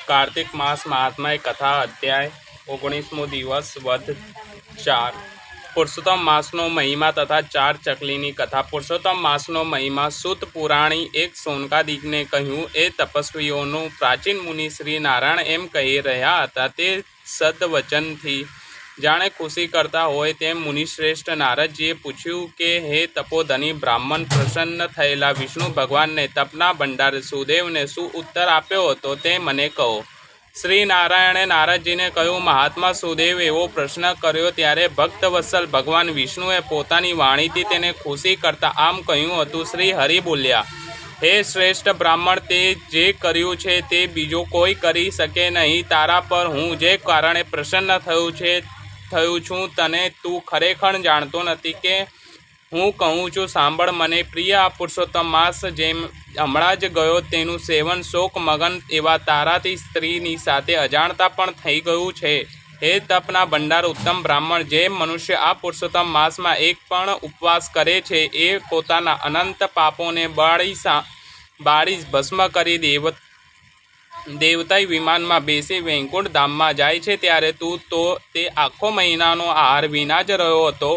कार्तिक मास महात्मा कथा अध्याय 19मो दिवस वध 4 पुरुषोत्तम मासनो महिमा तथा 4 चकलीनी कथा। पुरुषोत्तम मासनो महिमा सूत पुराणी एक सोनकादिकने કહ્યું। એ તપસ્વીઓનું પ્રાચીન મુનિ શ્રી નારાયણ એમ કહી રહ્યા હતા તે સદવચનથી જાણે ખુશી કરતા હોય તેમ મુનિશ્રેષ્ઠ નારદજીએ પૂછ્યું કે હે તપોધની બ્રાહ્મણ, પ્રસન્ન થયેલા વિષ્ણુ ભગવાનને તપના ભંડાર સુદેવને શું ઉત્તર આપ્યો હતો તે મને કહો। શ્રી નારાયણે નારદજીને કહ્યું, મહાત્મા સુદેવ એવો પ્રશ્ન કર્યો ત્યારે ભક્તવત્સલ ભગવાન વિષ્ણુએ પોતાની વાણીથી તેને ખુશી કરતા આમ કહ્યું હતું। શ્રી હરિ બોલ્યા, હે શ્રેષ્ઠ બ્રાહ્મણ, તે જે કર્યું છે તે બીજો કોઈ કરી શકે નહીં। તારા પર હું જે કારણે પ્રસન્ન થયું છું તને તું ખરેખર જાણતો નથી કે હું કહું છું સાંભળ મને પ્રિય। આ પુરુષોત્તમ માસ જેમ હમણાં જ ગયો તેનું સેવન શોક મગન એવા તારાથી સ્ત્રીની સાથે અજાણતા પણ થઈ ગયું છે। હે તપના ભંડાર ઉત્તમ બ્રાહ્મણ, જે મનુષ્ય આ પુરુષોત્તમ માસમાં એક પણ ઉપવાસ કરે છે એ પોતાના અનંત પાપોને બાળી ભસ્મ કરી દેવતાઈ વિમાનમાં બેસી વૈકુંઠ ધામમાં જાય છે। ત્યારે તું તો તે આખો મહિનાનો આહાર વિના જ રહ્યો હતો,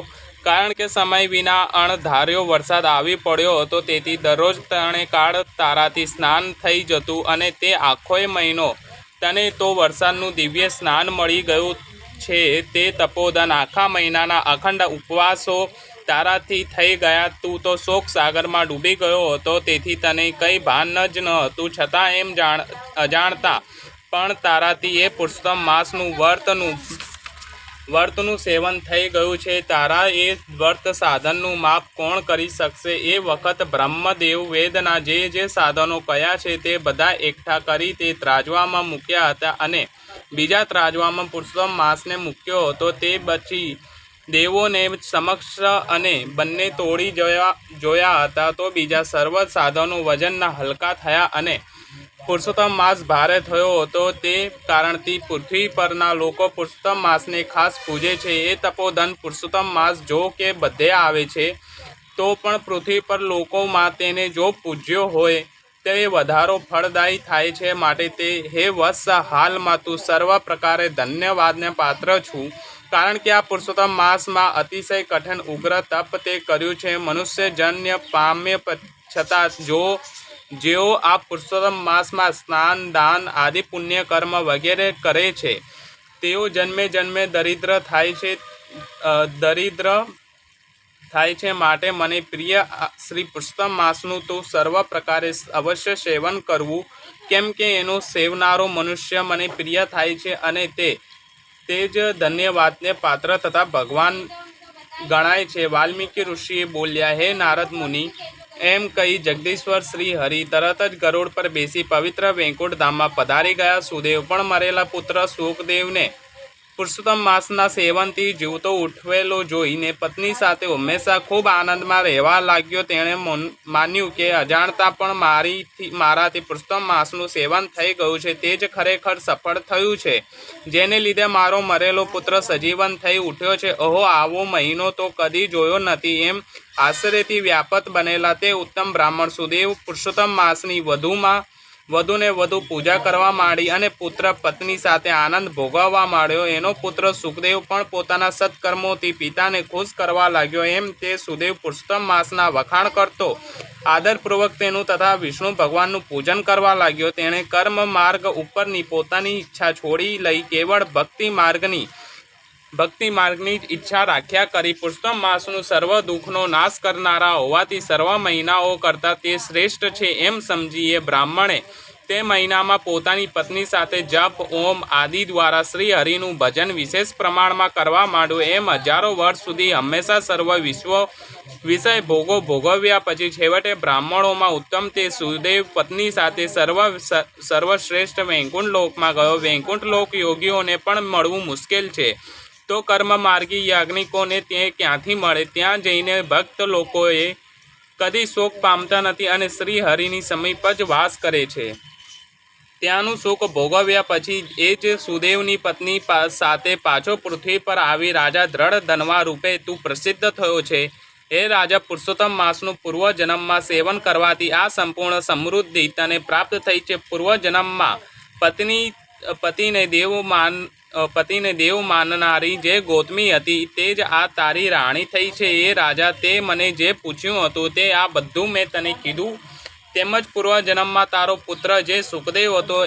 કારણ કે સમય વિના અણધાર્યો વરસાદ આવી પડ્યો હતો। તેથી દરરોજ ત્રણે કાળ તારાથી સ્નાન થઈ જતું અને તે આખોય મહિનો તને તો વરસાદનું દિવ્ય સ્નાન મળી ગયું છે। તે તપોધન આખા મહિનાના અખંડ ઉપવાસો તારાથી થઈ ગયા। તું તો શોક સાગરમાં ડૂબી ગયો હતો, તેથી તને કંઈ ભાન જ ન હતું। છતાં એમ અજાણતા પણ તારાથી એ પુરુષોત્તમ માસનું વર્તનું સેવન થઈ ગયું છે। તારા એ વર્ત સાધનનું માપ કોણ કરી શકશે? એ વખત બ્રહ્મદેવ વેદના જે સાધનો કયા છે તે બધા એકઠા કરી તે ત્રાજવામાં મૂક્યા હતા અને બીજા ત્રાજવામાં પુરુષોત્તમ માસને મૂક્યો હતો। તે પછી દેવોને સમક્ષ અને બંને તોડી જોયા હતા તો બીજા સર્વ સાધનો વજનના હલકા થયા અને પુરુષોત્તમ માસ ભારે થયો હતો। તે કારણથી પૃથ્વી પરના લોકો પુરુષોત્તમ માસને ખાસ પૂજે છે। એ તપોધન પુરુષોત્તમ માસ જો કે બધે આવે છે તો પણ પૃથ્વી પર લોકોમાં તેને જો પૂજ્યો હોય તે વધારો ફળદાયી થાય છે। માટે તે હે વત્સ, હાલમાં તું સર્વ પ્રકારે ધન્યવાદને પાત્ર છું, કારણ કે આ પુરુષોત્તમ માસમાં અતિશય કઠિન ઉગ્ર તપ તે કર્યું છે। મનુષ્યજન્ય પામ્ય છતાં જેઓ આ પુરુષોત્તમ માસમાં સ્નાન દાન આદિ પુણ્ય કર્મ વગેરે કરે છે તેઓ જન્મે જન્મે દરિદ્ર થાય છે। માટે મને પ્રિય શ્રી પુરુષોત્તમ માસનું તો સર્વ પ્રકારે અવશ્ય સેવન કરવું, કેમ કે એનો સેવનારો મનુષ્ય મને પ્રિય થાય છે અને તે જ ધન્યવાદને પાત્ર તથા ભગવાન ગણાય છે। વાલ્મીકી ઋષિએ બોલ્યા, હે નારદ મુનિ, એમ કહી જગદીશ્વર શ્રી હરિ તરત જ ગરુડ પર બેસી પવિત્ર વૈકુંઠ ધામમાં પધારી ગયા। સુદેવ પણ મરેલા પુત્ર સુખદેવને પુરુષોત્તમ માસના સેવનથી જીવતો ઉઠવેલો જોઈને પત્ની સાથે હંમેશા ખૂબ આનંદમાં રહેવા લાગ્યો। તેણે માન્યું કે અજાણતા પણ મારાથી પુરુષોત્તમ માસનું સેવન થઈ ગયું છે તે જ ખરેખર સફળ થયું છે, જેને લીધે મારો મરેલો પુત્ર સજીવન થઈ ઉઠ્યો છે। ઓહો, આવો મહિનો તો કદી જોયો નથી। એમ આશ્ચર્યથી વ્યાપત બનેલા તે ઉત્તમ બ્રાહ્મણ સુદેવ પુરુષોત્તમ માસની વધુને વધુ પૂજા કરવા માંડી અને પુત્ર પત્ની સાથે આનંદ ભોગવવા માંડ્યો। એનો પુત્ર સુખદેવ પણ પોતાના સત્કર્મોથી પિતાને ખુશ કરવા લાગ્યો। એમ તે સુદેવ પુરુષોત્તમ માસના વખાણ કરતો આદરપૂર્વક તેનું તથા વિષ્ણુ ભગવાનનું પૂજન કરવા લાગ્યો। તેણે કર્મ માર્ગ ઉપરની પોતાની ઈચ્છા છોડી લઈ કેવળ ભક્તિ માર્ગની ઈચ્છા રાખ્યા કરી। પુરુષોત્તમ માસનું સર્વ દુઃખનો નાશ કરનારા હોવાથી સર્વ મહિનાઓ કરતાં તે શ્રેષ્ઠ છે એમ સમજીએ બ્રાહ્મણે તે મહિનામાં પોતાની પત્ની સાથે જપ ઓમ આદિ દ્વારા શ્રી હરિનું ભજન વિશેષ પ્રમાણમાં કરવા માંડ્યું. એમ હજારો વર્ષ સુધી હંમેશા સર્વ વિશ્વ વિષય ભોગો ભોગવ્યા પછી છેવટે બ્રાહ્મણોમાં ઉત્તમ તે સુદેવ પત્ની સાથે સર્વશ્રેષ્ઠ વૈકુંઠ લોકમાં ગયો. વૈકુંઠ લોક યોગીઓને પણ મળવું મુશ્કેલ છે, તો કર્મ માર્ગી યાજ્ઞિકોને તે ક્યાંથી મળે? ત્યાં જઈને ભક્ત લોકોએ કદી શોક પામતા નથી અને શ્રી હરિની સમીપ જ વાસ કરે છે. ત્યાંનું સુખ ભોગવ્યા પછી એ જ સુદેવની પત્ની સાથે પાછો પૃથ્વી પર આવી રાજા દ્રઢ ધનવા રૂપે તું પ્રસિદ્ધ થયો છે. હે રાજા, પુરુષોત્તમ માસનું પૂર્વજન્મમાં સેવન કરવાથી આ સંપૂર્ણ સમૃદ્ધિ તને પ્રાપ્ત થઈ છે. પૂર્વજન્મમાં પતિને દેવ માનનારી જે ગૌતમી હતી તે જ આ તારી રાણી થઈ છે. એ રાજા, તે મને જે પૂછ્યું હતું તે આ બધું મેં તને કીધું. તેમજ પૂર્વજન્મમાં તારો પુત્ર જે સુખદેવ હતો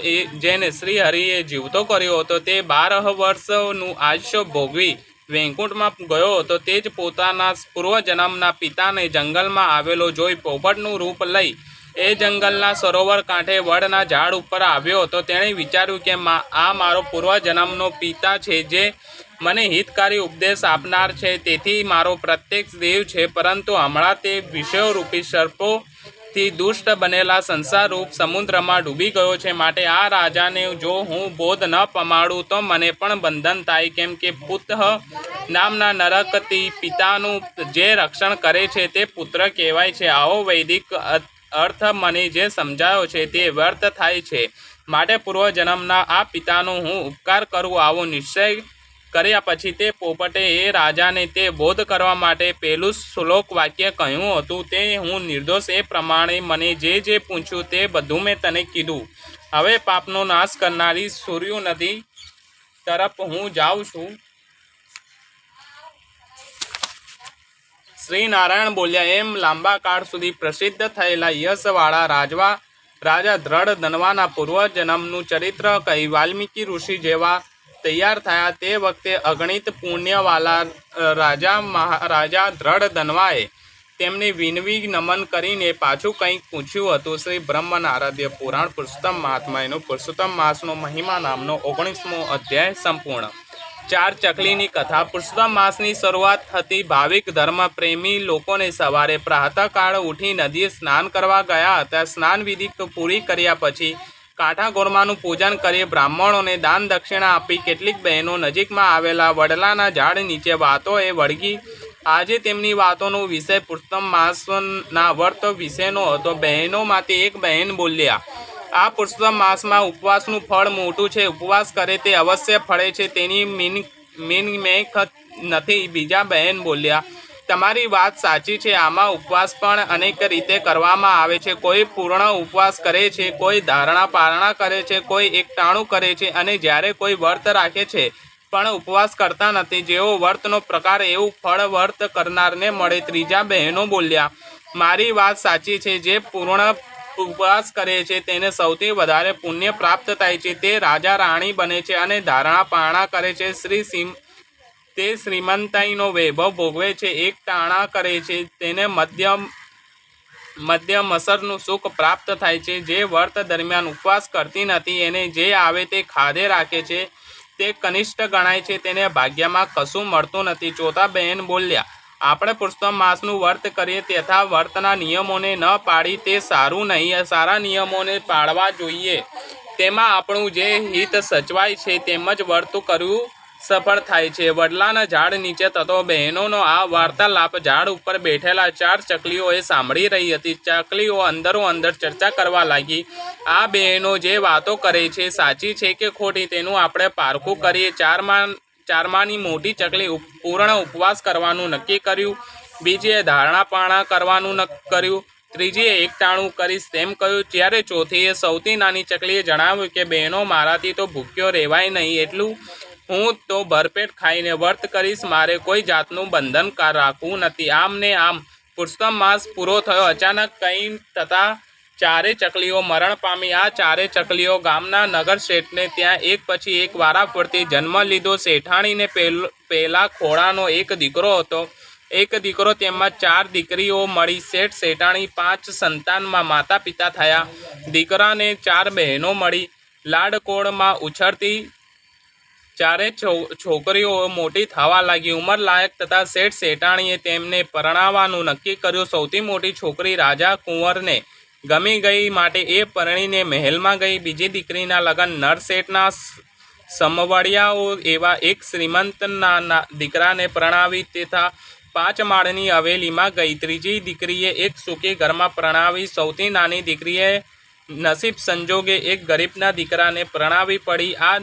જેને શ્રી હરિએ જીવતો કર્યો હતો તે 12 વર્ષનું આયુષ્ય ભોગવી વૈકુંઠમાં ગયો હતો. તે જ પોતાના પૂર્વજન્મના પિતાને જંગલમાં આવેલો જોઈ પોપટનું રૂપ લઈ એ જંગલના સરોવર કાંઠે વડના ઝાડ ઉપર આવ્યો હતો. તેણે વિચાર્યું કે આ મારો પૂર્વજન્મનો પિતા છે જે મને હિતકારી ઉપદેશ આપનાર છે, તેથી મારો પ્રત્યક્ષ દેવ છે. પરંતુ હમણાં તે વિષયોરૂપી સર્પોથી દુષ્ટ બનેલા સંસારરૂપ સમુદ્રમાં ડૂબી ગયો છે. માટે આ રાજાને જો હું બોધ ન પમાડું તો મને પણ બંધન થાય, કેમ કે પુત્ત નામના નરકથી પિતાનું જે રક્ષણ કરે છે તે પુત્ર કહેવાય છે. આવો વૈદિક અર્થ મને જે સમજાયો છે તે વ્યર્થ થાય છે. માટે પૂર્વજન્મના આ પિતાનો હું ઉપકાર કરું આવો નિશ્ચય કર્યા પછી તે પોપટે એ રાજાને તે બોધ કરવા માટે પહેલું શ્લોક વાક્ય કહ્યું હતું. તે હું નિર્દોષ એ પ્રમાણે મને જે પૂછ્યું તે બધું મેં તને કીધું. હવે પાપનો નાશ કરનારી સૂર્ય નદી તરફ હું જાઉં છું. શ્રી નારાયણ બોલ્યા. એમ લાંબા કાળ સુધી પ્રસિદ્ધ થયેલા યશવાળા રાજા દ્રઢ ધનવાના પૂર્વજન્મનું ચરિત્ર કહી વાલ્મીકી ઋષિ જેવા તૈયાર થયા. તે વખતે અગણિત પુણ્યવાલા રાજા દ્રઢ ધનવાએ તેમને વિનવી નમન કરીને પાછું કંઈક પૂછ્યું હતું. શ્રી બ્રહ્મન આરાધ્ય પુરાણ પુરુષોત્તમ મહાત્માયનો પુરુષોત્તમ માસનો મહિમા નામનો 19મો અધ્યાય સંપૂર્ણ. 4 ચકલીની કથા. પુરુષોત્તમ માસની શરૂઆત થતી ભાવિક ધર્મ પ્રેમી લોકોને સવારે પ્રાતઃકાળ ઉઠી નદીએ સ્નાન કરવા ગયા હતા. સ્નાન વિધિ પૂરી કર્યા પછી કાંઠા ગોરમાનું પૂજન કરી બ્રાહ્મણોને દાન દક્ષિણા આપી કેટલીક બહેનો નજીકમાં આવેલા વડલાના ઝાડ નીચે વાતોએ વળગી. આજે તેમની વાતોનો વિષય પુરુષોત્તમ માસના વ્રત વિશેનો હતો. બહેનોમાંથી એક બહેન બોલ્યા, આ પુરુષોત્તમ માસમાં ઉપવાસનું ફળ મોટું છે. ઉપવાસ કરે તે અવશ્ય ફળે છે, તેની મેખ નથી. બીજા બહેન બોલ્યા, તમારી વાત સાચી છે. આમાં ઉપવાસ પણ અનેક રીતે કરવામાં આવે છે. કોઈ પૂર્ણ ઉપવાસ કરે છે, કોઈ ધારણા પારણા કરે છે, કોઈ એકટાણું કરે છે અને જ્યારે કોઈ વ્રત રાખે છે પણ ઉપવાસ કરતા નથી. જેવો વ્રતનો પ્રકાર એવું ફળ વ્રત કરનારને મળે. ત્રીજા બહેનો બોલ્યા, મારી વાત સાચી છે. જે પૂર્ણ ઉપવાસ કરે છે તેને સૌથી વધારે પુણ્ય પ્રાપ્ત થાય છે. તે રાજા રાણી બને છે અને ધારણા પારણા કરે છે. તે શ્રીમંતાઈનો વૈભવ ભોગવે છે. એક ટાણા કરે છે તેને મધ્યમ અસરનું સુખ પ્રાપ્ત થાય છે. જે વ્રત દરમિયાન ઉપવાસ કરતી નથી એને જે આવે તે ખાધે રાખે છે તે કનિષ્ઠ ગણાય છે. તેને ભાગ્યમાં કશું મળતું નથી. ચોથા બહેન બોલ્યા, આપણે પુરુષોત્તમ માસનું વ્રત કરીએ તથા વ્રતના નિયમોને ન પાડી તે સારું નહીં. સારા નિયમોને પાળવા જોઈએ. તેમાં આપણું જે હિત સચવાય છે તેમજ વ્રત કરવું સફળ થાય છે. વડલાના ઝાડ નીચે થતો બહેનોનો આ વાર્તાલાપ ઝાડ ઉપર બેઠેલા 4 ચકલીઓએ સાંભળી રહી હતી. ચકલીઓ અંદરો અંદર ચર્ચા કરવા લાગી. આ બહેનો જે વાતો કરે છે સાચી છે કે ખોટી તેનું આપણે પારખું કરીએ. ચારમાની મોટી ચકલી પૂર્ણ ઉપવાસ કરવાનું નક્કી કર્યું. બીજીએ ધારણા પારણા કરવાનું કર્યું. ત્રીજીએ એકટાણું કરીશ તેમ કહ્યું. જ્યારે ચોથીએ સૌથી નાની ચકલીએ જણાવ્યું કે બહેનો, મારાથી તો ભૂખ્યો રહેવાય નહીં. એટલું હું તો ભરપેટ ખાઈને વ્રત કરીશ. મારે કોઈ જાતનું બંધન રાખવું નથી. આમ ને આમ પુરુષોત્તમ માસ પૂરો થયો. અચાનક કંઈ થતાં 4 ચકલીઓ મરણ પામી. આ 4 ચકલીઓ ગામના નગર શેઠને ત્યાં એક પછી એક વારાફરતી જન્મ લીધો. શેઠાણીને પહેલા ખોળાનો એક દીકરો હતો. એક દીકરો તેમાં 4 દીકરીઓ મળી શેઠ શેઠાણી 5 સંતાનમાં માતા પિતા થયા. દીકરાને 4 બહેનો મળી. લાડકોડમાં ઉછળતી ચારે છોકરીઓ મોટી થવા લાગી. ઉંમર લાયક તથા શેઠ શેઠાણીએ તેમને પરણાવવાનું નક્કી કર્યું. સૌથી મોટી છોકરી રાજા કુંવરને ગમી ગઈ માટે એ પરણીને મહેલમાં ગઈ. બીજી દીકરીના લગ્ન નરશેઠના સમવડિયાઓ એવા એક શ્રીમંતના દીકરાને પરણાવી તથા 5 માળની હવેલીમાં ગઈ. ત્રીજી દીકરીએ એક સુખી ઘરમાં પરણાવી. સૌથી નાની દીકરીએ નસીબ સંજોગે એક ગરીબના દીકરાને પરણાવી પડી. આ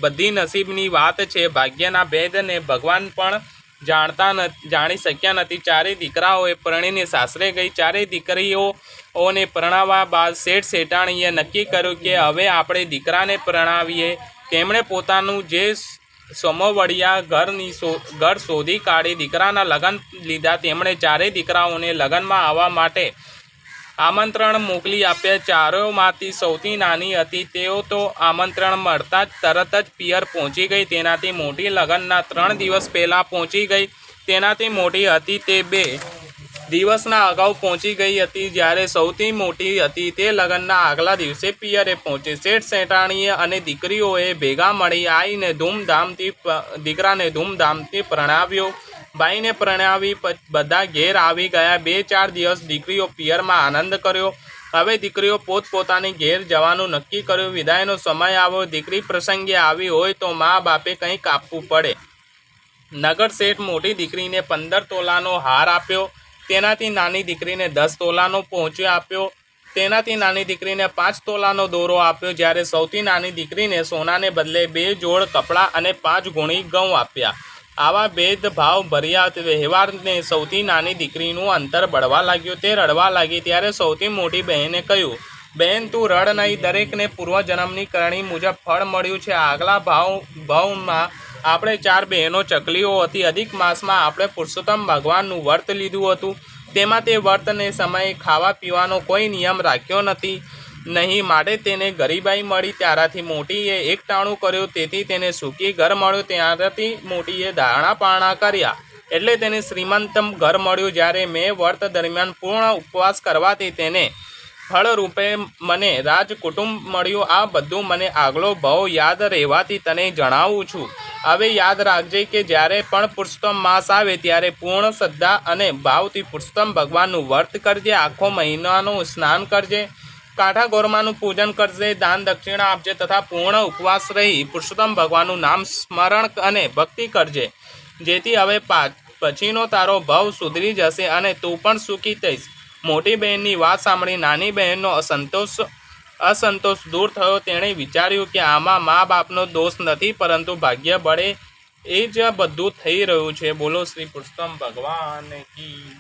બધી નસીબની વાત છે. ભાગ્યના ભેદને ભગવાન પણ જાણી શક્યા નથી. 4 દીકરાઓએ પરણીને સાસરે ગઈ. 4 દીકરીઓને પરણાવવા બાદ શેઠ શેઠાણીએ નક્કી કર્યું કે હવે આપણે દીકરાને પરણાવીએ. તેમણે પોતાનું જે સમવડિયા ઘર શોધી કાઢી દીકરાના લગ્ન લીધા. તેમણે 4 દીકરાઓને લગ્નમાં આવવા માટે આમંત્રણ મોકલી આપ્યા. ચારેયમાંથી સૌથી નાની હતી. તેઓ તો આમંત્રણ મળતા જ તરત જ પિયર પહોંચી ગઈ. તેનાથી મોટી લગ્નના 3 દિવસ પહેલાં પહોંચી ગઈ. તેનાથી મોટી હતી તે 2 દિવસના અગાઉ પહોંચી ગઈ હતી. જ્યારે સૌથી મોટી હતી તે લગ્નના આગલા દિવસે પિયરે પહોંચી. શેઠ શેઠાણીએ અને દીકરીઓએ ભેગા મળી આવીને દીકરાને ધૂમધામથી પરણાવ્યો. ભાઈને પરણાવી બધા ઘેર આવી ગયા. 2-4 દિવસ દીકરીઓ પિયરમાં આનંદ કર્યો. હવે દીકરીઓ પોતપોતાની ઘેર જવાનું નક્કી કર્યું. વિદાયનો સમય આવ્યો. દીકરી પ્રસંગે આવી હોય તો મા બાપે કંઈક આપવું પડે. નગર શેઠ મોટી દીકરીને 15 તોલાનો હાર આપ્યો. તેનાથી નાની દીકરીને 10 તોલાનો પહોંચ્યો આપ્યો. તેનાથી નાની દીકરીને 5 તોલાનો દોરો આપ્યો. જ્યારે સૌથી નાની દીકરીને સોનાને બદલે 2 જોડ કપડાં અને 5 ગુણી ઘઉં આપ્યા. આવા ભેદભાવ ભર્યા વ્યવહારને સૌથી નાની દીકરીનું અંતર બળવા લાગ્યું. તે રડવા લાગી. ત્યારે સૌથી મોટી બહેને કહ્યું, બહેન તું રડ નહીં. દરેકને પૂર્વજન્મની કરણી મુજબ ફળ મળ્યું છે. આગલા ભાવમાં આપણે 4 બહેનો ચકલીઓ હતી. અધિક માસમાં આપણે પુરુષોત્તમ ભગવાનનું વ્રત લીધું હતું. તેમાં તે વ્રતને સમયે ખાવા પીવાનો કોઈ નિયમ રાખ્યો નહીં માટે તેને ગરીબાઈ મળી. ત્યારથી મોટીએ એકટાણું કર્યું. તેથી તેને સુખી ઘર મળ્યું. ત્યારથી મોટીએ દાણા પાણા કર્યા એટલે તેને શ્રીમંત ઘર મળ્યું. જ્યારે મેં વ્રત દરમિયાન પૂર્ણ ઉપવાસ કરવાથી તેને ફળરૂપે મને રાજકુટુંબ મળ્યું. આ બધું મને આગલો ભાવ યાદ રહેવાથી તને જણાવું છું. હવે યાદ રાખજે કે જ્યારે પણ પુરુષોત્તમ માસ આવે ત્યારે પૂર્ણ શ્રદ્ધા અને ભાવથી પુરુષોત્તમ ભગવાનનું વ્રત કરજે. આખો મહિનાનું સ્નાન કરજે. કાંઠા ગોરમાનું પૂજન કરજે. દાન દક્ષિણા આપજે તથા પૂર્ણ ઉપવાસ રહી પુરુષોત્તમ ભગવાનનું નામ સ્મરણ અને ભક્તિ કરજે. જેથી હવે પછીનો તારો ભાવ સુધરી જશે અને તું પણ સુખી થઈશ. મોટી બહેનની વાત સાંભળી નાની બહેનનો અસંતોષ દૂર થયો. તેણે વિચાર્યું કે આમાં મા બાપનો દોષ નથી પરંતુ ભાગ્ય બળે એ જ બધું થઈ રહ્યું છે. બોલો શ્રી પુરુષોત્તમ ભગવાન કી.